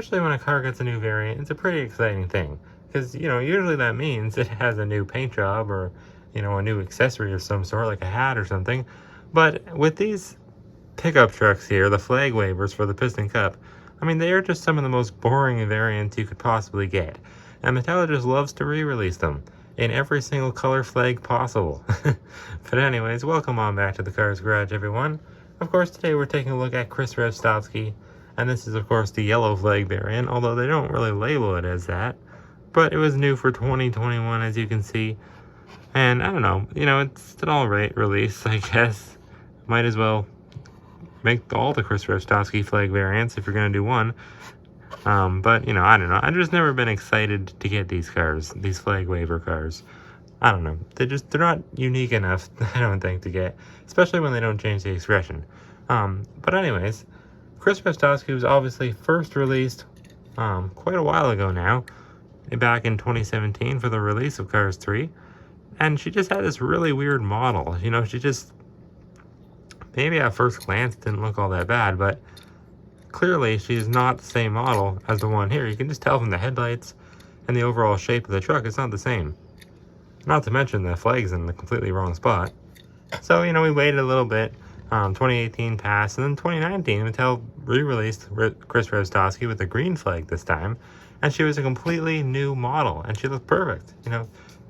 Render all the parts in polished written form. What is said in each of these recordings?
usually when a car gets a new variant, it's a pretty exciting thing. Because, usually that means it has a new paint job or, a new accessory of some sort, like a hat or something. But with these pickup trucks here, the flag wavers for the Piston Cup, I mean, they are just some of the most boring variants you could possibly get. And Mattel just loves to re-release them in every single color flag possible. But anyways, welcome on back to the Cars Garage, everyone. Of course, today we're taking a look at Kris Revstopski, and this is, of course, the yellow flag variant, although they don't really label it as that. But it was new for 2021, as you can see. And I don't know, it's an alright release, I guess. Might as well make all the Kris Revstopski flag variants if you're going to do one. But, I don't know. I've just never been excited to get these cars, these flag waver cars. I don't know. They're not unique enough, I don't think, to get, especially when they don't change the expression. But anyways, Kris Revstopski was obviously first released quite a while ago now, back in 2017 for the release of Cars 3. And she just had this really weird model. She just, maybe at first glance didn't look all that bad, but clearly she is not the same model as the one here. You can just tell from the headlights and the overall shape of the truck, it's not the same. Not to mention the flag's in the completely wrong spot. So, we waited a little bit. 2018 passed, and then 2019, Mattel re-released Kris Revstopski with a green flag this time, and she was a completely new model, and she looked perfect,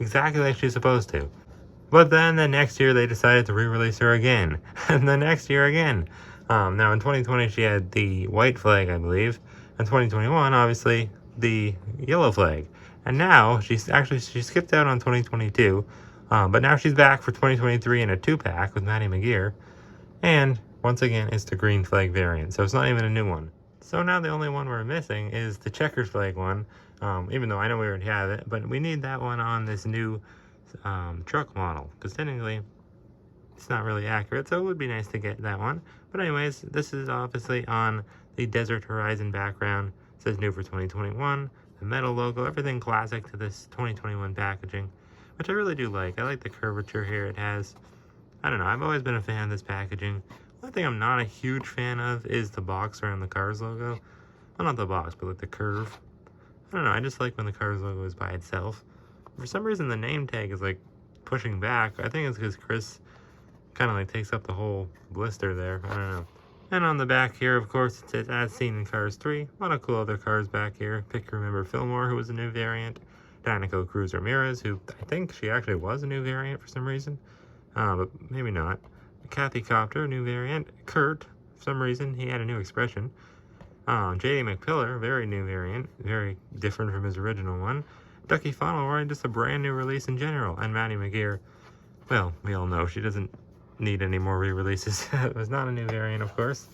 exactly like she's supposed to. But then the next year, they decided to re-release her again, and the next year again. Now, in 2020, she had the white flag, I believe, and 2021, obviously, the yellow flag. And now, she skipped out on 2022, but now she's back for 2023 in a 2-pack with Maddie McGear. And once again, it's the green flag variant, so it's not even a new one. So now the only one we're missing is the checkered flag one, even though I know we already have it, but we need that one on this new truck model, because technically it's not really accurate, so it would be nice to get that one. But anyways, this is obviously on the Desert Horizon background. It says new for 2021, the metal logo, everything classic to this 2021 packaging, which I really do like. I like the curvature here it has. I don't know, I've always been a fan of this packaging. One thing I'm not a huge fan of is the box around the Cars logo. Well, not the box, but like the curve. I don't know, I just like when the Cars logo is by itself. For some reason, the name tag is like pushing back. I think it's because Kris kind of like takes up the whole blister there. I don't know. And on the back here, of course, it says as seen in Cars 3. A lot of cool other cars back here. Pick Remember Fillmore, who was a new variant. Dinoco Cruz Ramirez, who I think she actually was a new variant for some reason. But maybe not. Kathy Copter, new variant. Kurt, for some reason, he had a new expression. J.D. McPillar, very new variant. Very different from his original one. Ducky Fauntleroy, just a brand new release in general. And Maddie McGear, well, we all know she doesn't need any more re-releases. It was not a new variant, of course.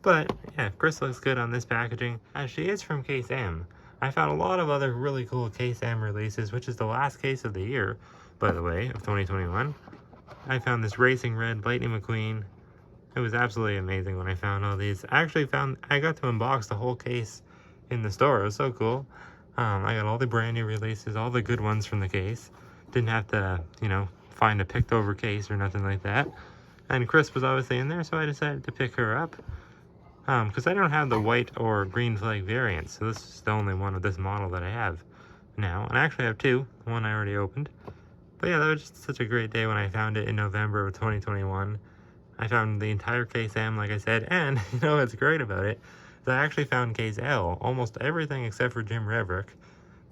But, yeah, Kris looks good on this packaging, as she is from Case M. I found a lot of other really cool Case M releases, which is the last case of the year, by the way, of 2021. I found this Racing Red Lightning McQueen. It was absolutely amazing when I found all these. I got to unbox the whole case in the store. It was so cool. I got all the brand new releases, all the good ones from the case. Didn't have to, find a picked over case or nothing like that. And Kris was obviously in there, so I decided to pick her up. Because I don't have the white or green flag variants, so this is the only one of this model that I have now. And I actually have two. One I already opened. But yeah, that was just such a great day when I found it in November of 2021. I found the entire Case M, like I said, and what's great about it is I actually found Case L, almost everything except for Jim Reverick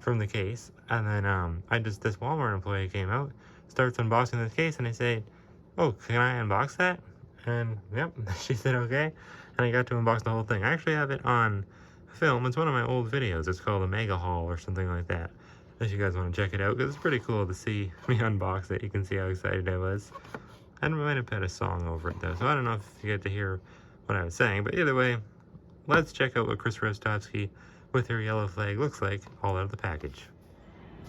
from the case. And then this Walmart employee came out, starts unboxing the case, and I say, oh, can I unbox that? And yep, she said okay, and I got to unbox the whole thing. I actually have it on film. It's one of my old videos. It's called a Mega Haul or something like that. If you guys want to check it out, because it's pretty cool to see me unbox it. You can see how excited I was. I might have put a song over it though, so I don't know if you get to hear what I was saying. But either way, let's check out what Kris Revstopski with her yellow flag looks like all out of the package.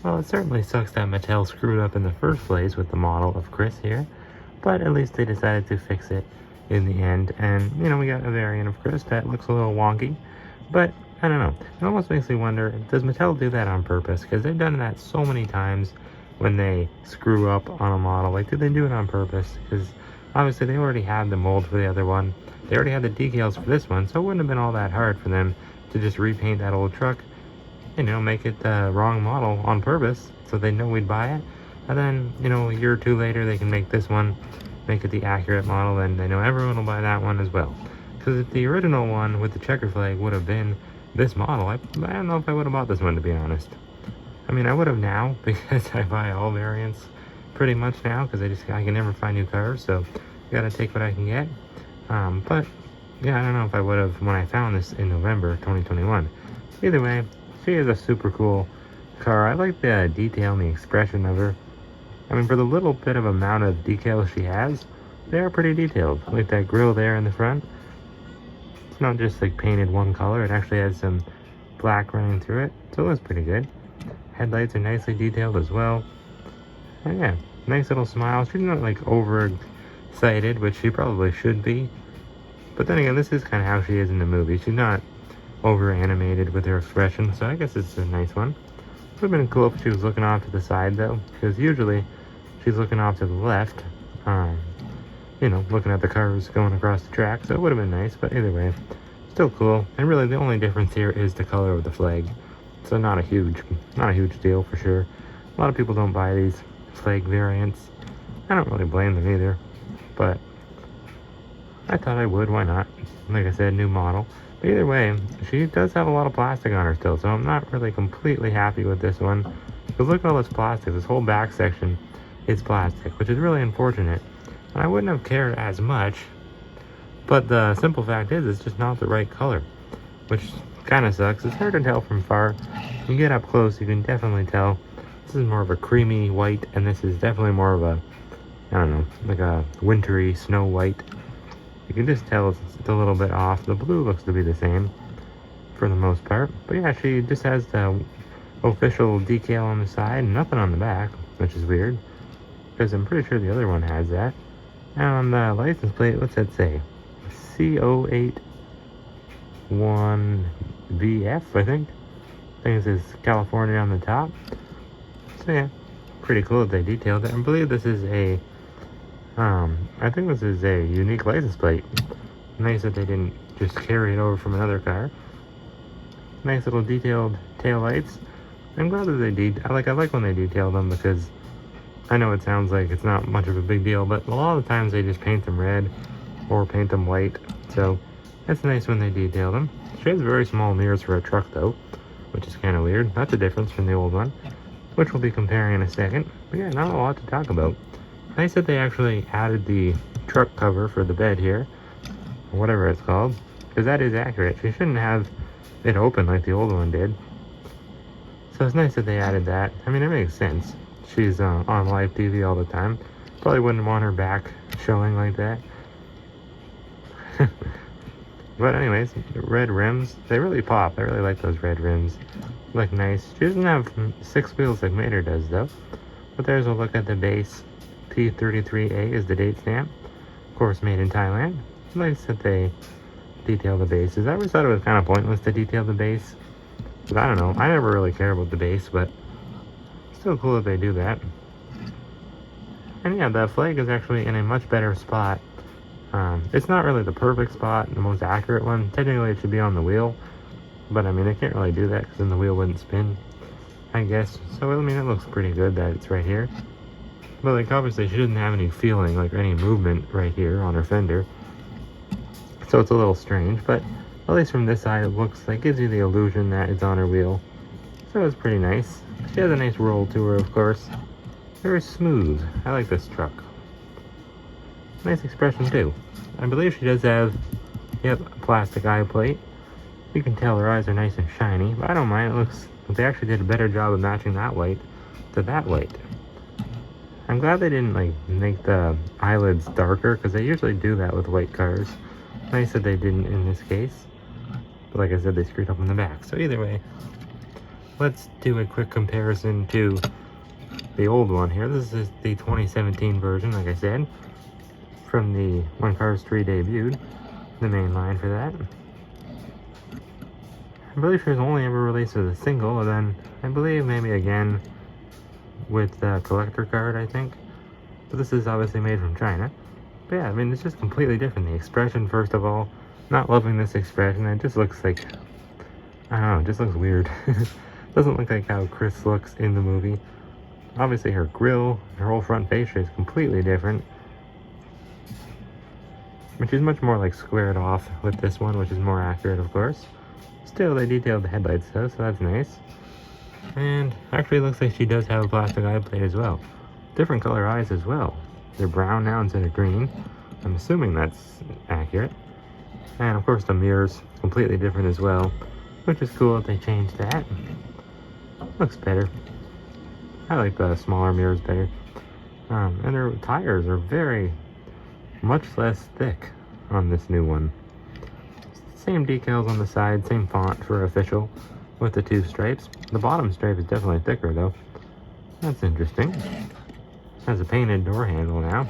Well, it certainly sucks that Mattel screwed up in the first place with the model of Kris here, but at least they decided to fix it in the end. And, we got a variant of Kris that looks a little wonky, but I don't know. It almost makes me wonder, does Mattel do that on purpose? Because they've done that so many times when they screw up on a model. Like, did they do it on purpose? Because obviously they already had the mold for the other one. They already had the decals for this one, so it wouldn't have been all that hard for them to just repaint that old truck, you know, make it the wrong model on purpose so they know we'd buy it. And then, you know, a year or two later, they can make this one, make it the accurate model, and they know everyone will buy that one as well. Because if the original one with the checker flag would have been this model, I don't know if I would have bought this one, to be honest. I mean, I would have now, because I buy all variants pretty much now, because I can never find new cars, so I gotta take what I can get. But yeah, I don't know if I would have when I found this in November 2021. Either way, she is a super cool car. I like the detail and the expression of her. I mean, for the little bit of amount of details she has, they are pretty detailed. Like that grille there in the front. It's not just like painted one color. It actually has some black running through it. So it looks pretty good. Headlights are nicely detailed as well. And yeah, nice little smile. She's not like over excited, which she probably should be. But then again, this is kind of how she is in the movie. She's not over animated with her expression. So I guess it's a nice one. It would have been cool if she was looking off to the side though. Because usually she's looking off to the left. You know, looking at the cars going across the track, so it would have been nice, but either way, still cool. And really the only difference here is the color of the flag. So not a huge deal for sure. A lot of people don't buy these flag variants. I don't really blame them either, but I thought I would, why not? Like I said, new model. But either way, she does have a lot of plastic on her still, so I'm not really completely happy with this one. Because look at all this plastic, this whole back section is plastic, which is really unfortunate. And I wouldn't have cared as much, but the simple fact is it's just not the right color, which kind of sucks. It's hard to tell from far. You get up close, you can definitely tell. This is more of a creamy white, and this is definitely more of a, I don't know, like a wintry snow white. You can just tell it's a little bit off. The blue looks to be the same for the most part. But yeah, she just has the official decal on the side and nothing on the back, which is weird, because I'm pretty sure the other one has that. And on the license plate, what's that say? CO81VF, I think. I think it says California on the top. So yeah, pretty cool that they detailed it. I believe this is a, I think this is a unique license plate. Nice that they didn't just carry it over from another car. Nice little detailed tail lights. I'm glad that they I like when they detail them, because I know it sounds like it's not much of a big deal, but a lot of the times they just paint them red or paint them white. So it's nice when they detail them. She has very small mirrors for a truck though, which is kind of weird. That's a difference from the old one, which we'll be comparing in a second. But yeah, not a lot to talk about. Nice that they actually added the truck cover for the bed here, or whatever it's called, because that is accurate. She shouldn't have it open like the old one did. So it's nice that they added that. I mean, it makes sense. She's on live TV all the time. Probably wouldn't want her back showing like that. But anyways, red rims, they really pop. I really like those red rims. Look nice. She doesn't have 6 wheels like Mater does though. But there's a look at the base. P33A is the date stamp. Of course, made in Thailand. Nice that they detail the bases. I always thought it was kind of pointless to detail the base. But I don't know. I never really care about the base, but still cool that they do that. And yeah, the flag is actually in a much better spot. It's not really the perfect spot, the most accurate one. Technically it should be on the wheel, but I mean they can't really do that because then the wheel wouldn't spin, I guess. So I mean it looks pretty good that it's right here. But like obviously she doesn't have any feeling, like any movement right here on her fender. So it's a little strange, but at least from this side it looks like, gives you the illusion that it's on her wheel. So it's pretty nice. She has a nice roll to her, of course. Very smooth. I like this truck. Nice expression too. I believe she does have, yep, a plastic eye plate. You can tell her eyes are nice and shiny, but I don't mind. It looks like they actually did a better job of matching that white to that white. I'm glad they didn't like make the eyelids darker, because they usually do that with white cars. Nice that they didn't in this case. But like I said, they screwed up in the back. So either way, let's do a quick comparison to the old one here. This is the 2017 version, like I said, from the When Cars 3 debuted, the main line for that. I believe she was only ever released as a single, and then I believe maybe again with the collector card, I think. But this is obviously made from China. But yeah, I mean, it's just completely different. The expression, first of all, not loving this expression. It just looks like, I don't know, it just looks weird. Doesn't look like how Kris looks in the movie. Obviously her grill, her whole front fascia is completely different. Which is much more like squared off with this one, which is more accurate, of course. Still, they detailed the headlights though, so that's nice. And actually, it looks like she does have a plastic eye plate as well. Different color eyes as well. They're brown now instead of green. I'm assuming that's accurate. And of course, the mirror's completely different as well, which is cool if they changed that. Looks better. I like the smaller mirrors better. And their tires are very much less thick on this new one. Same decals on the side, same font for official with the 2 stripes. The bottom stripe is definitely thicker though. That's interesting. Has a painted door handle now,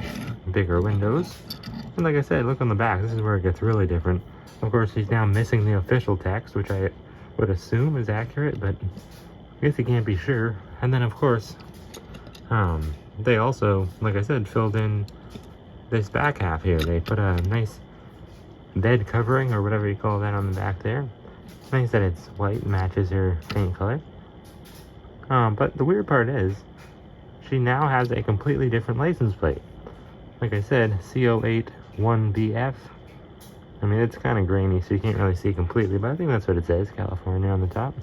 bigger windows. And like I said, look on the back, this is where it gets really different. Of course, he's now missing the official text, which I would assume is accurate, but I guess you can't be sure. And then of course, they also, like I said, filled in this back half here. They put a nice bed covering or whatever you call that on the back there. Nice that it's white, matches her paint color. But the weird part is she now has a completely different license plate. Like I said, CO81BF. I mean, it's kind of grainy, so you can't really see completely, but I think that's what it says, California on the top.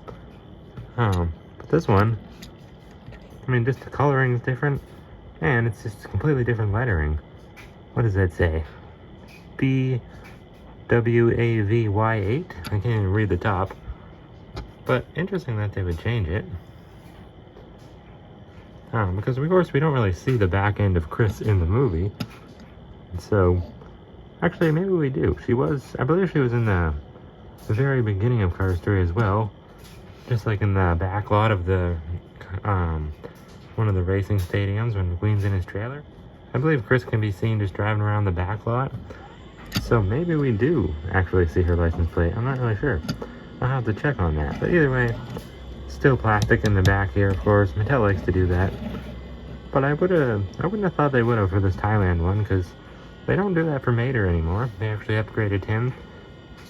But this one, I mean, just the coloring is different, and it's just completely different lettering. What does that say? BWAVY8? I can't even read the top. But interesting that they would change it. Because of course we don't really see the back end of Kris in the movie. So, actually maybe we do. I believe she was in the very beginning of Cars 3 as well. Just like in the back lot of the, one of the racing stadiums when McQueen's in his trailer. I believe Kris can be seen just driving around the back lot. So maybe we do actually see her license plate. I'm not really sure. I'll have to check on that. But either way, still plastic in the back here, of course. Mattel likes to do that. But I wouldn't have thought they would have for this Thailand one, because they don't do that for Mater anymore. They actually upgraded him.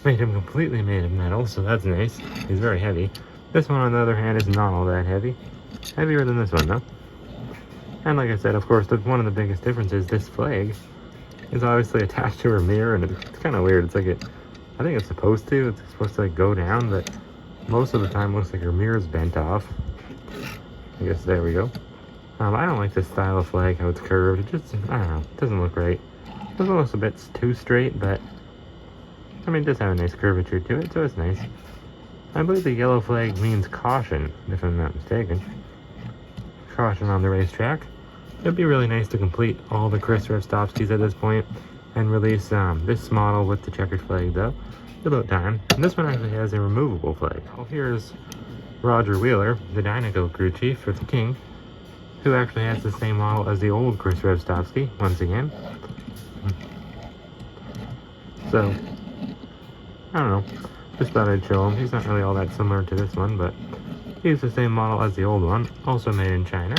Made him completely made of metal, so that's nice. He's very heavy. This one, on the other hand, is not all that heavy. Heavier than this one, though. And like I said, of course, one of the biggest differences, this flag is obviously attached to her mirror, and it's kind of weird. It's like I think it's supposed to like go down, but most of the time it looks like her mirror's bent off. I guess there we go. I don't like this style of flag, how it's curved. It just, I don't know, it doesn't look right. It doesn't look a bit too straight, but I mean, it does have a nice curvature to it, so it's nice. I believe the yellow flag means caution, if I'm not mistaken. Caution on the racetrack. It'd be really nice to complete all the Kris Revstopskis at this point and release this model with the checkered flag, though. It's about time. And this one actually has a removable flag. Well, here's Roger Wheeler, the Dynaco crew chief for the King, who actually has the same model as the old Kris Revstopski, once again. So, I don't know. Just thought I'd show him. He's not really all that similar to this one, but he's the same model as the old one, also made in China.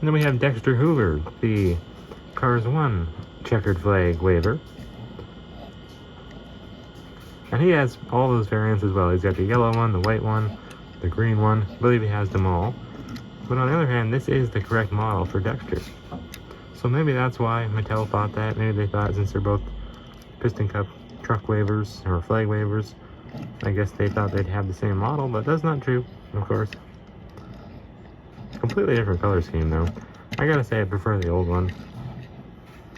And then we have Dexter Hoover, the Cars 1 checkered flag waver. And he has all those variants as well. He's got the yellow one, the white one, the green one. I believe he has them all. But on the other hand, this is the correct model for Dexter. So maybe that's why Mattel thought that. Maybe they thought, since they're both Piston Cup truck waivers, or flag waivers, I guess they thought they'd have the same model, but that's not true, of course. Completely different color scheme, though. I gotta say, I prefer the old one.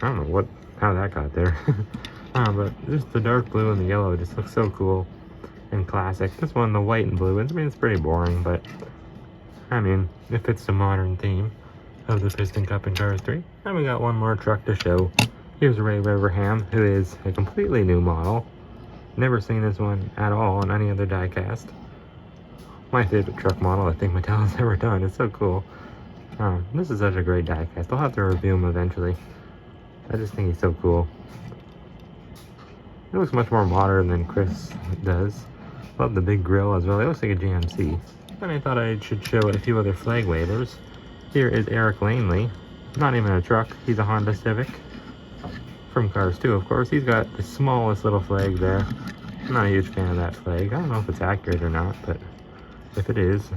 I don't know how that got there. But just the dark blue and the yellow just looks so cool and classic. This one, the white and blue, I mean, it's pretty boring, but I mean, it fits the modern theme of the Piston Cup in Cars 3. And we got one more truck to show. Here's Ray Riverham, who is a completely new model. Never seen this one at all on any other diecast. My favorite truck model I think Mattel has ever done. It's so cool. This is such a great diecast. I'll have to review him eventually. I just think he's so cool. It looks much more modern than Kris does. Love the big grill as well. It looks like a GMC. Then I thought I should show a few other flag waivers. Here is Eric Langley. Not even a truck. He's a Honda Civic. From Cars 2, of course. He's got the smallest little flag there. I'm not a huge fan of that flag. I don't know if it's accurate or not, but if it is,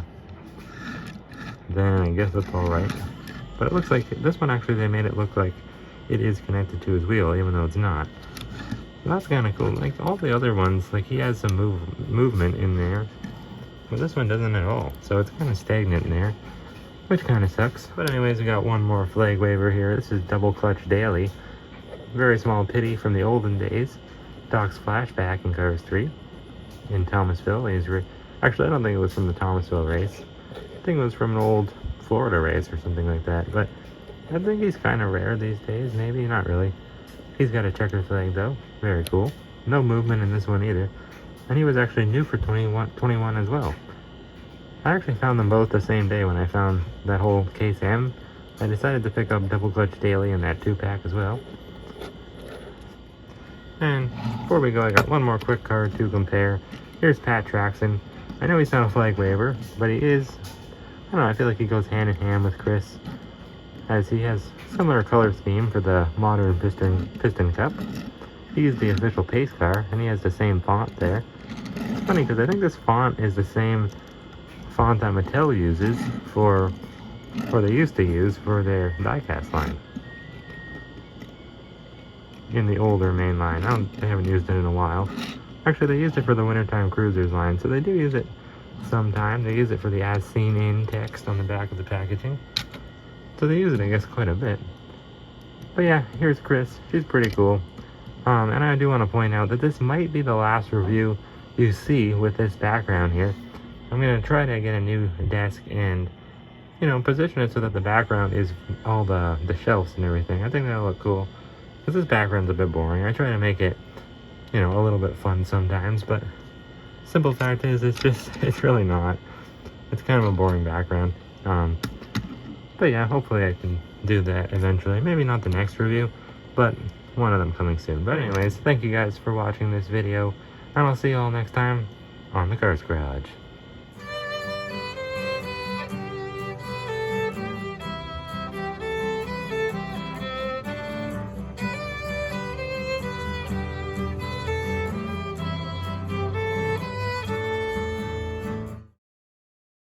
then I guess that's alright. But it looks like this one actually they made it look like it is connected to his wheel, even though it's not. So that's kind of cool. Like all the other ones, like he has some movement in there, but this one doesn't at all. So it's kind of stagnant in there, which kind of sucks. But anyways, we got one more flag waver here. This is Double Clutch Daily. Very small pity from the olden days. Doc's flashback in Cars 3 in Thomasville. Actually, I don't think it was from the Thomasville race. I think it was from an old Florida race or something like that. But I think he's kind of rare these days. Maybe, not really. He's got a checkered flag though. Very cool. No movement in this one either. And he was actually new for 21 as well. I actually found them both the same day when I found that whole case M. I decided to pick up Double Clutch Daily in that 2-pack as well. And before we go, I got one more quick card to compare. Here's Pat Traxon. I know he's not a flag waver, but he is, I don't know, I feel like he goes hand in hand with Kris, as he has similar color scheme for the modern Piston Cup. He's the official pace car, and he has the same font there. It's funny because I think this font is the same font that Mattel uses or they used to use for their diecast line. In the older main line. They haven't used it in a while. Actually, they used it for the Wintertime Cruisers line, so they do use it sometime. They use it for the As Seen In text on the back of the packaging. So they use it, I guess, quite a bit. But yeah, here's Kris. She's pretty cool. And I do want to point out that this might be the last review you see with this background here. I'm going to try to get a new desk and, you know, position it so that the background is all the shelves and everything. I think that'll look cool. Because this background's a bit boring. I try to make it, you know, a little bit fun sometimes, but simple fact is it's really not. It's kind of a boring background. But yeah, hopefully I can do that eventually. Maybe not the next review, but one of them coming soon. But anyways, thank you guys for watching this video, and I'll see you all next time on the Cars Garage.